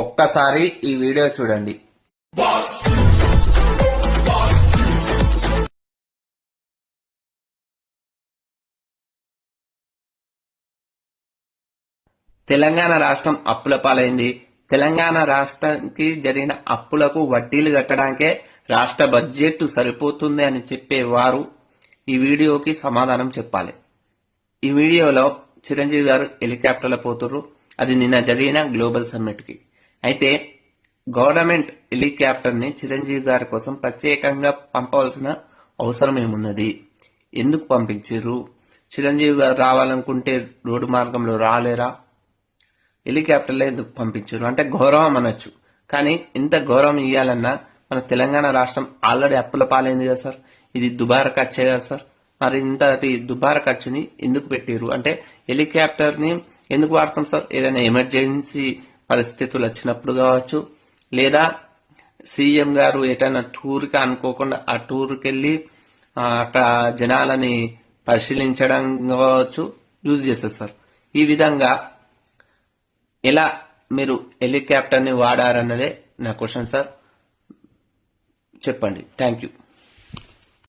ఒక్కసారి ఈ వీడియో చూడండి. తెలంగాణ రాష్ట్రం అప్పుల పాలైంది. తెలంగాణ రాష్ట్రానికి జరిగిన అప్పులకు వడ్డీలు కట్టడానికే రాష్ట్ర బడ్జెట్ సరిపోతుంది అని చెప్పేవారు ఈ వీడియోకి సమాధానం చెప్పాలి. ఈ వీడియోలో చిరంజీవి గారు హెలికాప్టర్లో పోతుర్రు. అది నిన్న జరిగిన గ్లోబల్ సమ్మిట్ కి. అయితే గవర్నమెంట్ హెలికాప్టర్ ని చిరంజీవి గారి కోసం ప్రత్యేకంగా పంపవలసిన అవసరం ఏమున్నది? ఎందుకు పంపించారు? చిరంజీవి గారు రావాలనుకుంటే రోడ్డు మార్గంలో రాలేరా? హెలికాప్టర్లో ఎందుకు పంపించారు అంటే గౌరవం అనొచ్చు. కానీ ఇంత గౌరవం ఇవ్వాలన్నా మన తెలంగాణ రాష్ట్రం ఆల్రెడీ అప్పుల పాలైంది కదా సార్. ఇది దుబారా ఖర్చే కదా సార్. మరి ఇంతటి దుబారా ఖర్చుని ఎందుకు పెట్టారు? అంటే హెలికాప్టర్ ని ఎందుకు వాడతాం సార్? ఏదైనా ఎమర్జెన్సీ పరిస్థితులు వచ్చినప్పుడు కావచ్చు, లేదా సీఎం గారు ఎటైనా టూర్కి అనుకోకుండా ఆ టూర్కి వెళ్ళి అక్కడ జనాలని పరిశీలించడం కావచ్చు యూజ్ చేస్తారు సార్. ఈ విధంగా ఎలా మీరు హెలికాప్టర్ ని వాడారన్నదే నా క్వశ్చన్ సార్. చెప్పండి. Thank you.